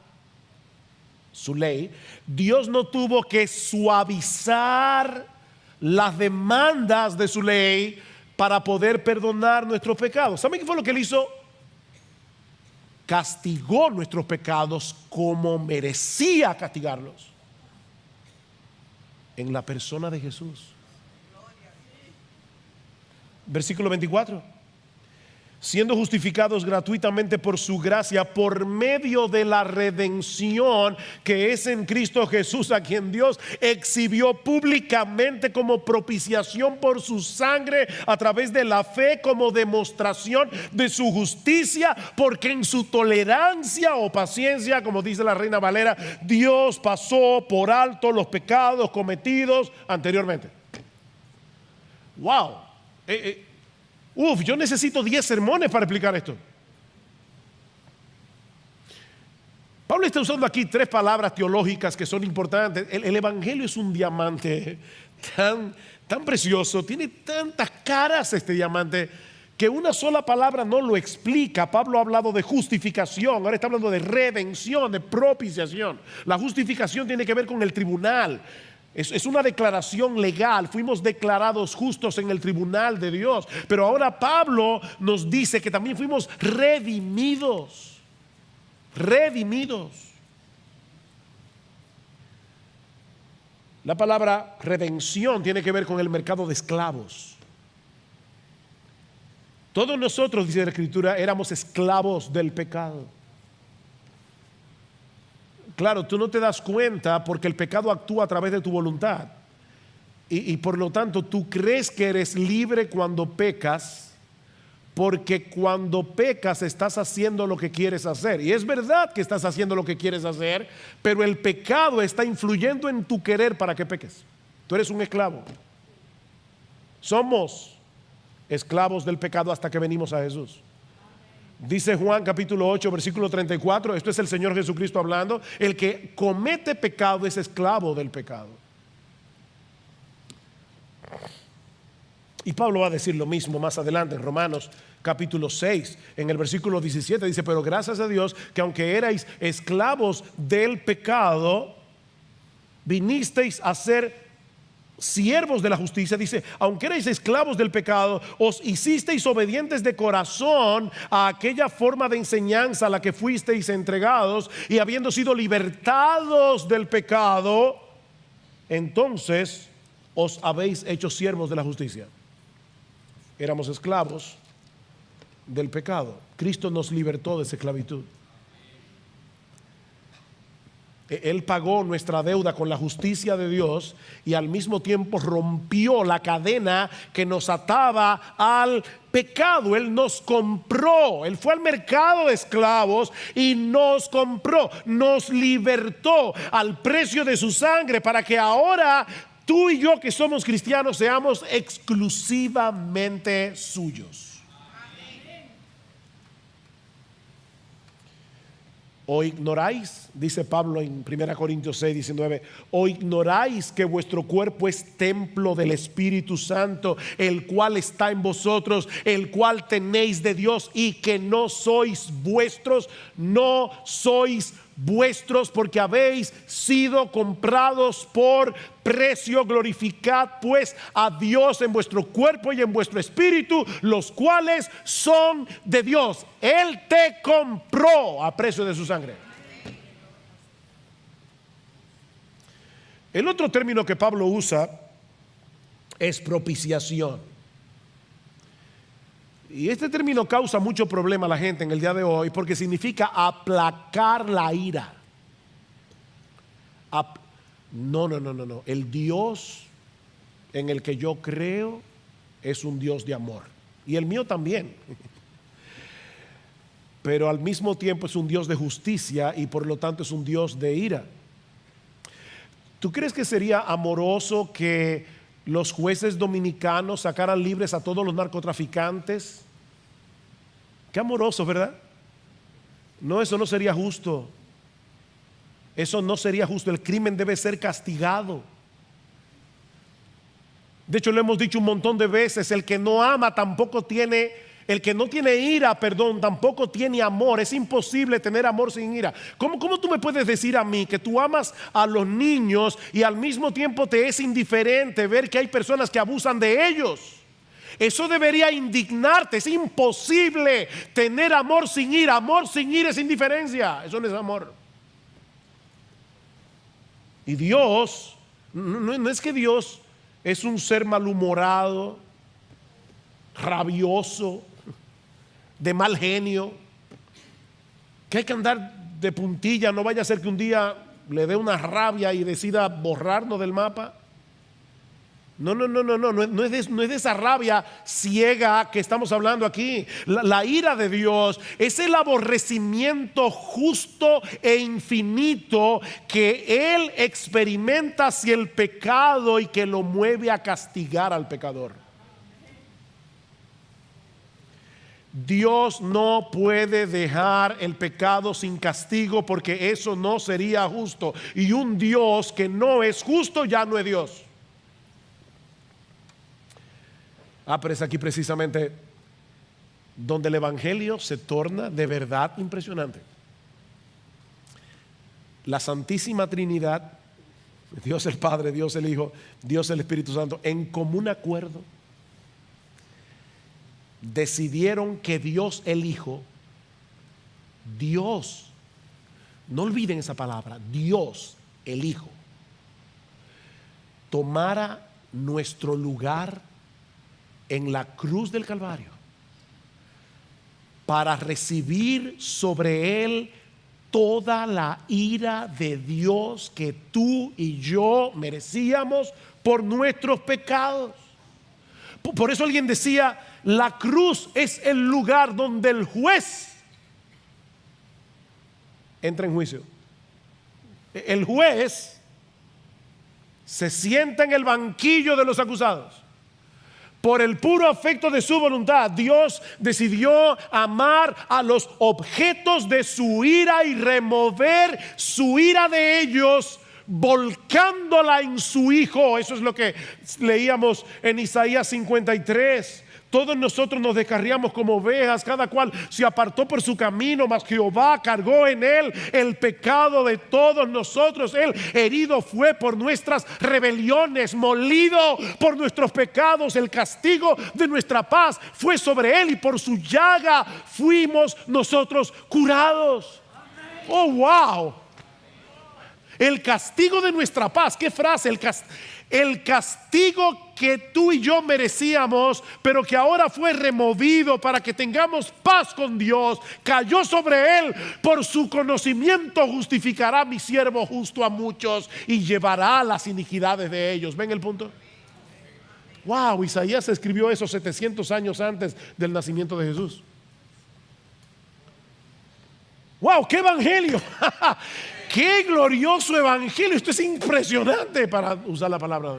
su ley. Dios no tuvo que suavizar las demandas de su ley para poder perdonar nuestros pecados. ¿Saben qué fue lo que él hizo? Castigó nuestros pecados como merecía castigarlos, en la persona de Jesús. Versículo 24. Siendo justificados gratuitamente por su gracia, por medio de la redención que es en Cristo Jesús, a quien Dios exhibió públicamente como propiciación por su sangre a través de la fe, como demostración de su justicia, porque en su tolerancia o paciencia, como dice la Reina Valera, Dios pasó por alto los pecados cometidos anteriormente. Wow. Yo necesito 10 sermones para explicar esto. Pablo está usando aquí 3 palabras teológicas que son importantes. El evangelio es un diamante tan precioso, tiene tantas caras este diamante, que una sola palabra no lo explica. Pablo ha hablado de justificación, ahora está hablando de redención, de propiciación. La justificación tiene que ver con el tribunal. Es una declaración legal. Fuimos declarados justos en el tribunal de Dios. Pero ahora Pablo nos dice que también fuimos redimidos. Redimidos. La palabra redención tiene que ver con el mercado de esclavos. Todos nosotros, dice la Escritura, éramos esclavos del pecado. Claro, tú no te das cuenta porque el pecado actúa a través de tu voluntad. Y por lo tanto tú crees que eres libre cuando pecas, porque cuando pecas estás haciendo lo que quieres hacer. Y es verdad que estás haciendo lo que quieres hacer, pero el pecado está influyendo en tu querer para que peques. Tú eres un esclavo. Somos esclavos del pecado hasta que venimos a Jesús. Dice Juan capítulo 8 versículo 34, esto es el Señor Jesucristo hablando: el que comete pecado es esclavo del pecado. Y Pablo va a decir lo mismo más adelante en Romanos capítulo 6, en el versículo 17 dice: pero gracias a Dios que aunque erais esclavos del pecado, vinisteis a ser siervos de la justicia. Dice: aunque erais esclavos del pecado, os hicisteis obedientes de corazón a aquella forma de enseñanza a la que fuisteis entregados, y habiendo sido libertados del pecado, entonces os habéis hecho siervos de la justicia. Éramos esclavos del pecado. Cristo nos libertó de esa esclavitud. Él pagó nuestra deuda con la justicia de Dios y al mismo tiempo rompió la cadena que nos ataba al pecado. Él nos compró. Él fue al mercado de esclavos y nos compró, nos libertó al precio de su sangre, para que ahora tú y yo que somos cristianos seamos exclusivamente suyos. ¿O ignoráis? Dice Pablo en 1 Corintios 6, 19. ¿O ignoráis que vuestro cuerpo es templo del Espíritu Santo, el cual está en vosotros, el cual tenéis de Dios, y que no sois vuestros? No sois vuestros, porque habéis sido comprados por precio. Glorificad pues a Dios en vuestro cuerpo y en vuestro espíritu, los cuales son de Dios. Él te compró a precio de su sangre. El otro término que Pablo usa es propiciación. Y este término causa mucho problema a la gente en el día de hoy, porque significa aplacar la ira. No. El Dios en el que yo creo es un Dios de amor. Y el mío también. Pero al mismo tiempo es un Dios de justicia y por lo tanto es un Dios de ira. ¿Tú crees que sería amoroso que los jueces dominicanos sacaran libres a todos los narcotraficantes? Qué amoroso, ¿verdad? No, eso no sería justo. Eso no sería justo. El crimen debe ser castigado. De hecho, lo hemos dicho un montón de veces: el que no ama tampoco tiene, el que no tiene ira, tampoco tiene amor. Es imposible tener amor sin ira. ¿Cómo tú me puedes decir a mí que tú amas a los niños y al mismo tiempo te es indiferente ver que hay personas que abusan de ellos? Eso debería indignarte. Es imposible tener amor sin ira. Amor sin ira es indiferencia. Eso no es amor. Y Dios, no es que Dios es un ser malhumorado, rabioso, de mal genio, que hay que andar de puntilla. No vaya a ser que un día le dé una rabia y decida borrarnos del mapa. No es de esa rabia ciega que estamos hablando aquí. La ira de Dios es el aborrecimiento justo e infinito que Él experimenta hacia el pecado y que lo mueve a castigar al pecador. Dios no puede dejar el pecado sin castigo, porque eso no sería justo. Y un Dios que no es justo ya no es Dios. Pero es aquí precisamente donde el Evangelio se torna de verdad impresionante. La Santísima Trinidad, Dios el Padre, Dios el Hijo, Dios el Espíritu Santo, en común acuerdo decidieron que Dios el Hijo, Dios, no olviden esa palabra, Dios el Hijo, tomara nuestro lugar en la cruz del Calvario para recibir sobre Él toda la ira de Dios que tú y yo merecíamos por nuestros pecados. Por eso alguien decía: la cruz es el lugar donde el juez entra en juicio. El juez se sienta en el banquillo de los acusados. Por el puro afecto de su voluntad, Dios decidió amar a los objetos de su ira y remover su ira de ellos, volcándola en su Hijo. Eso es lo que leíamos en Isaías 53. Todos nosotros nos descarriamos como ovejas, cada cual se apartó por su camino, mas Jehová cargó en él el pecado de todos nosotros. Él herido fue por nuestras rebeliones, molido por nuestros pecados. El castigo de nuestra paz fue sobre él, y por su llaga fuimos nosotros curados. Oh, wow. El castigo de nuestra paz. ¿Qué frase? El castigo que tú y yo merecíamos, pero que ahora fue removido para que tengamos paz con Dios, cayó sobre él. Por su conocimiento justificará mi siervo justo a muchos y llevará las iniquidades de ellos. ¿Ven el punto? Wow, Isaías escribió eso 700 años antes del nacimiento de Jesús. ¡Wow! ¡Qué evangelio! ¡Qué glorioso evangelio! Esto es impresionante, para usar la palabra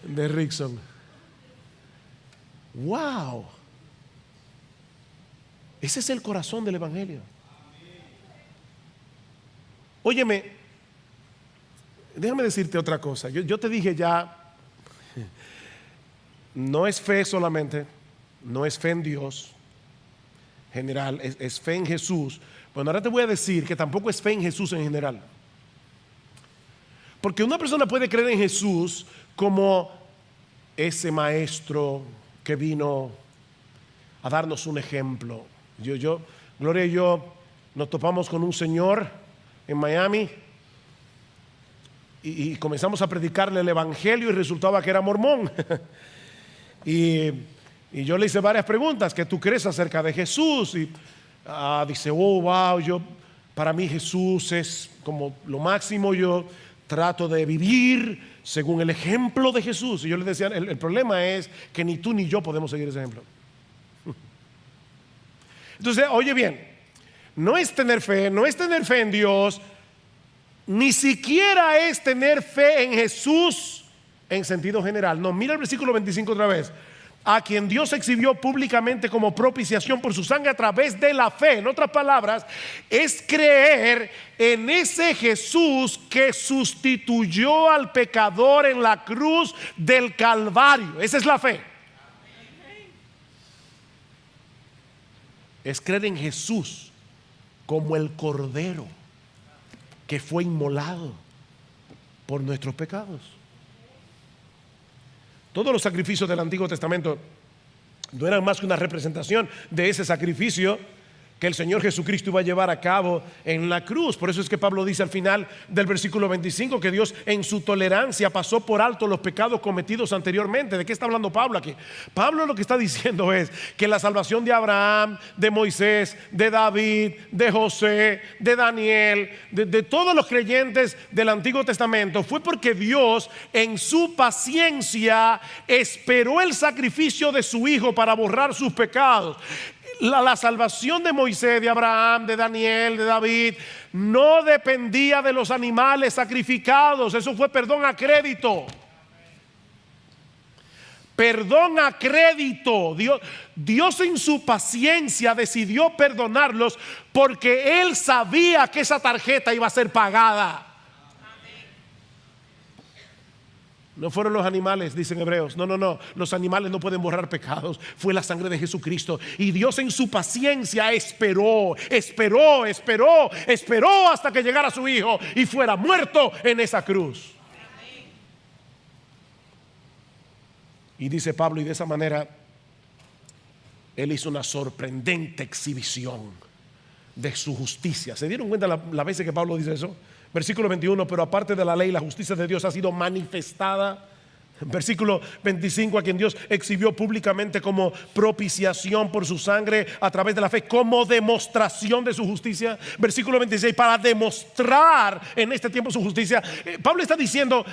de Rickson. ¡Wow! Ese es el corazón del evangelio. Óyeme, déjame decirte otra cosa. Yo te dije ya, no es fe solamente, no es fe en Dios general, es fe en Jesús. Bueno, ahora te voy a decir que tampoco es fe en Jesús en general. Porque una persona puede creer en Jesús como ese maestro que vino a darnos un ejemplo. Gloria y yo nos topamos con un señor en Miami y comenzamos a predicarle el evangelio y resultaba que era mormón. y yo le hice varias preguntas: ¿qué tú crees acerca de Jesús? Y dice, oh wow, para mí Jesús es como lo máximo. Yo trato de vivir según el ejemplo de Jesús. Y yo le decía, el problema es que ni tú ni yo podemos seguir ese ejemplo. Entonces, oye bien, no es tener fe en Dios, ni siquiera es tener fe en Jesús en sentido general. No, mira el versículo 25 otra vez. A quien Dios exhibió públicamente como propiciación por su sangre a través de la fe. En otras palabras, es creer en ese Jesús que sustituyó al pecador en la cruz del Calvario. Esa es la fe. Es creer en Jesús como el Cordero que fue inmolado por nuestros pecados. Todos los sacrificios del Antiguo Testamento no eran más que una representación de ese sacrificio que el Señor Jesucristo iba a llevar a cabo en la cruz. Por eso es que Pablo dice al final del versículo 25 que Dios en su tolerancia pasó por alto los pecados cometidos anteriormente. ¿De qué está hablando Pablo aquí? Pablo lo que está diciendo es que la salvación de Abraham, de Moisés, de David, de José, de Daniel, de todos los creyentes del Antiguo Testamento fue porque Dios en su paciencia esperó el sacrificio de su Hijo para borrar sus pecados. La salvación de Moisés, de Abraham, de Daniel, de David no dependía de los animales sacrificados. Eso fue perdón a crédito. Perdón a crédito. Dios en su paciencia decidió perdonarlos porque Él sabía que esa tarjeta iba a ser pagada. No fueron los animales, dicen Hebreos. No. Los animales no pueden borrar pecados. Fue la sangre de Jesucristo. Y Dios en su paciencia esperó hasta que llegara su Hijo y fuera muerto en esa cruz. Y dice Pablo, y de esa manera Él hizo una sorprendente exhibición de su justicia. ¿Se dieron cuenta la veces que Pablo dice eso? Versículo 21, pero aparte de la ley, la justicia de Dios ha sido manifestada. Versículo 25, a quien Dios exhibió públicamente como propiciación por su sangre a través de la fe, como demostración de su justicia. Versículo 26, para demostrar en este tiempo su justicia. Pablo está diciendo,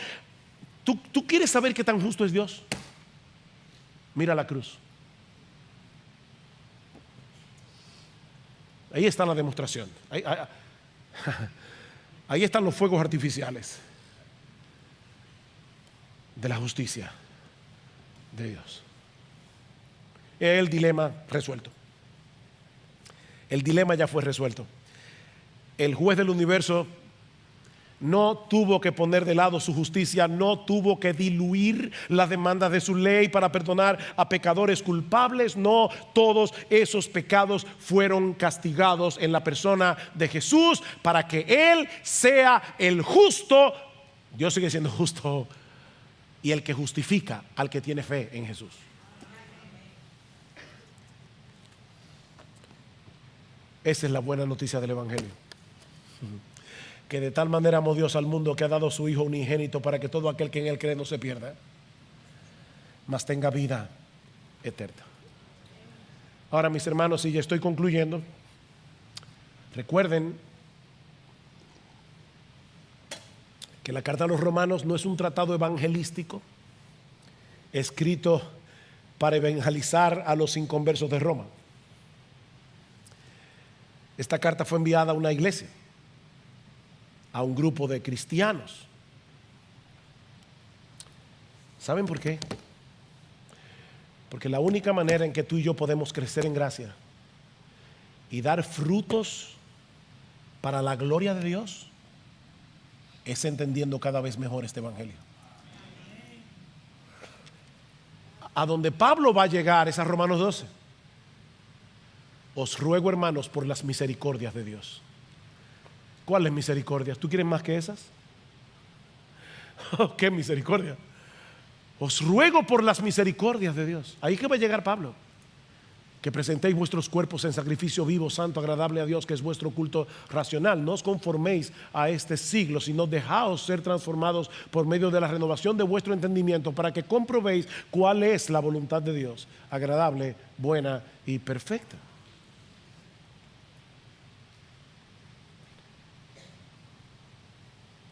¿tú quieres saber qué tan justo es Dios? Mira la cruz. Ahí está la demostración. Ahí están los fuegos artificiales de la justicia de Dios. El dilema resuelto. El dilema ya fue resuelto. El juez del universo no tuvo que poner de lado su justicia, no tuvo que diluir las demandas de su ley para perdonar a pecadores culpables. No, todos esos pecados fueron castigados en la persona de Jesús para que Él sea el justo. Dios sigue siendo justo y el que justifica al que tiene fe en Jesús. Esa es la buena noticia del Evangelio. Que de tal manera amó Dios al mundo que ha dado a su Hijo unigénito para que todo aquel que en Él cree no se pierda, mas tenga vida eterna. Ahora, mis hermanos, y ya estoy concluyendo, recuerden que la carta a los Romanos no es un tratado evangelístico escrito para evangelizar a los inconversos de Roma. Esta carta fue enviada a una iglesia, a un grupo de cristianos. ¿Saben por qué? Porque la única manera en que tú y yo podemos crecer en gracia y dar frutos para la gloria de Dios es entendiendo cada vez mejor este evangelio. A donde Pablo va a llegar es a Romanos 12. Os ruego, hermanos, por las misericordias de Dios. ¿Cuáles misericordias? ¿Tú quieres más que esas? ¿Qué misericordia? Os ruego por las misericordias de Dios. Ahí que va a llegar Pablo. Que presentéis vuestros cuerpos en sacrificio vivo, santo, agradable a Dios, que es vuestro culto racional. No os conforméis a este siglo, sino dejaos ser transformados por medio de la renovación de vuestro entendimiento, para que comprobéis cuál es la voluntad de Dios, agradable, buena y perfecta.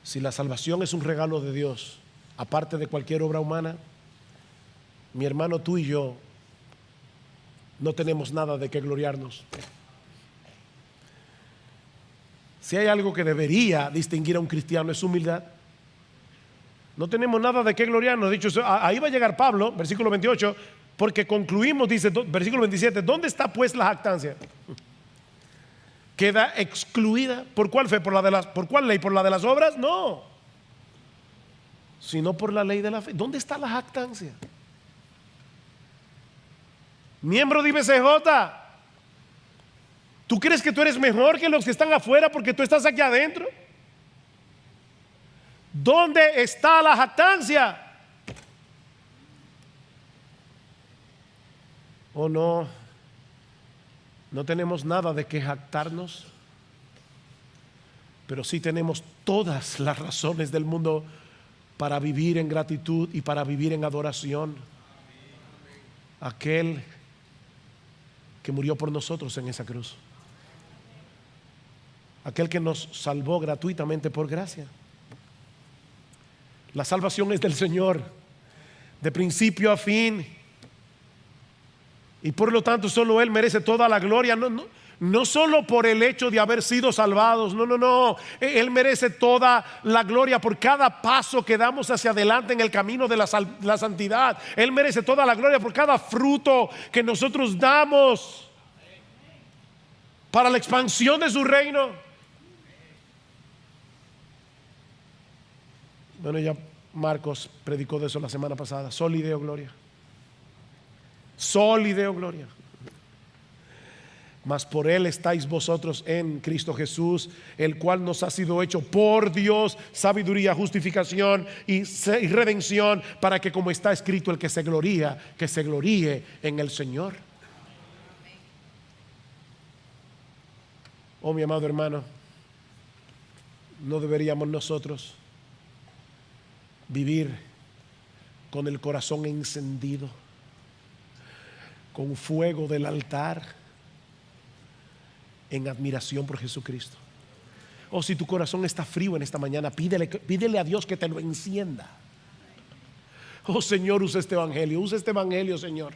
Si la salvación es un regalo de Dios, aparte de cualquier obra humana, mi hermano, tú y yo no tenemos nada de qué gloriarnos. Si hay algo que debería distinguir a un cristiano es su humildad. No tenemos nada de qué gloriarnos. Dicho, ahí va a llegar Pablo, versículo 28, porque concluimos, dice, versículo 27, ¿dónde está pues la jactancia? ¿Queda excluida? ¿Por cuál fe? ¿Por cuál ley? ¿Por la de las obras? No, sino por la ley de la fe. ¿Dónde está la jactancia? Miembro de IBCJ, ¿tú crees que tú eres mejor que los que están afuera porque tú estás aquí adentro? ¿Dónde está la jactancia? ¿O no? No tenemos nada de qué jactarnos, pero sí tenemos todas las razones del mundo para vivir en gratitud y para vivir en adoración. Aquel que murió por nosotros en esa cruz, aquel que nos salvó gratuitamente por gracia. La salvación es del Señor, de principio a fin, y por lo tanto solo Él merece toda la gloria. No solo por el hecho de haber sido salvados, no, Él merece toda la gloria por cada paso que damos hacia adelante en el camino de la santidad. Él merece toda la gloria por cada fruto que nosotros damos para la expansión de su reino. Bueno, ya Marcos predicó de eso la semana pasada. Soli Deo Gloria. Soli Deo Gloria. Mas por Él estáis vosotros en Cristo Jesús, el cual nos ha sido hecho por Dios sabiduría, justificación y redención, para que, como está escrito, el que se gloríe en el Señor. Oh, mi amado hermano, no deberíamos nosotros vivir con el corazón encendido, con fuego del altar, en admiración por Jesucristo. O si tu corazón está frío en esta mañana, pídele a Dios que te lo encienda. Oh Señor, usa este evangelio, Señor,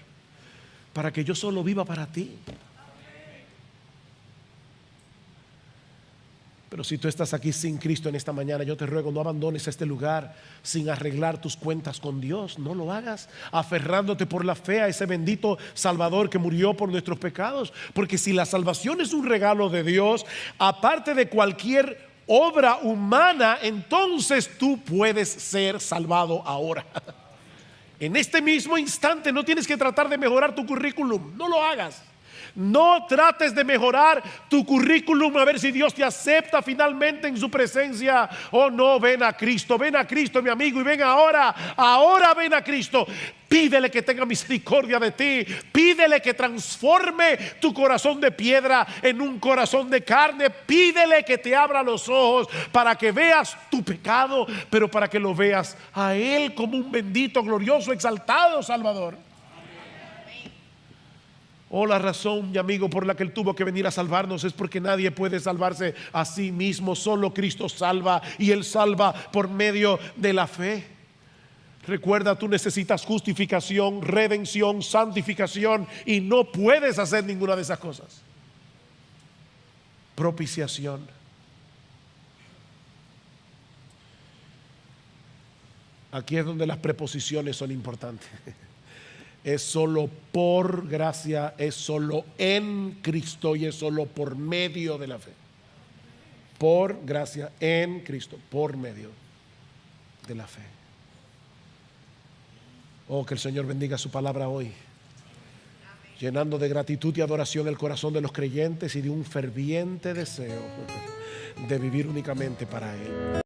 para que yo solo viva para ti. Pero si tú estás aquí sin Cristo en esta mañana, yo te ruego, no abandones este lugar sin arreglar tus cuentas con Dios. No lo hagas aferrándote por la fe a ese bendito Salvador que murió por nuestros pecados. Porque si la salvación es un regalo de Dios, aparte de cualquier obra humana, entonces tú puedes ser salvado ahora. En este mismo instante. No tienes que tratar de mejorar tu currículum. No lo hagas. No trates de mejorar tu currículum a ver si Dios te acepta finalmente en su presencia. Oh no, ven a Cristo, mi amigo, y ven ahora ven a Cristo. Pídele que tenga misericordia de ti. Pídele que transforme tu corazón de piedra en un corazón de carne. Pídele que te abra los ojos para que veas tu pecado, pero para que lo veas a Él como un bendito, glorioso, exaltado Salvador. Oh, la razón, mi amigo, por la que Él tuvo que venir a salvarnos es porque nadie puede salvarse a sí mismo. Solo Cristo salva, y Él salva por medio de la fe. Recuerda, tú necesitas justificación, redención, santificación, y no puedes hacer ninguna de esas cosas. propiciación. Aquí es donde las preposiciones son importantes. Es solo por gracia, es solo en Cristo y es solo por medio de la fe. Por gracia en Cristo, por medio de la fe. Oh, que el Señor bendiga su palabra hoy, llenando de gratitud y adoración el corazón de los creyentes y de un ferviente deseo de vivir únicamente para Él.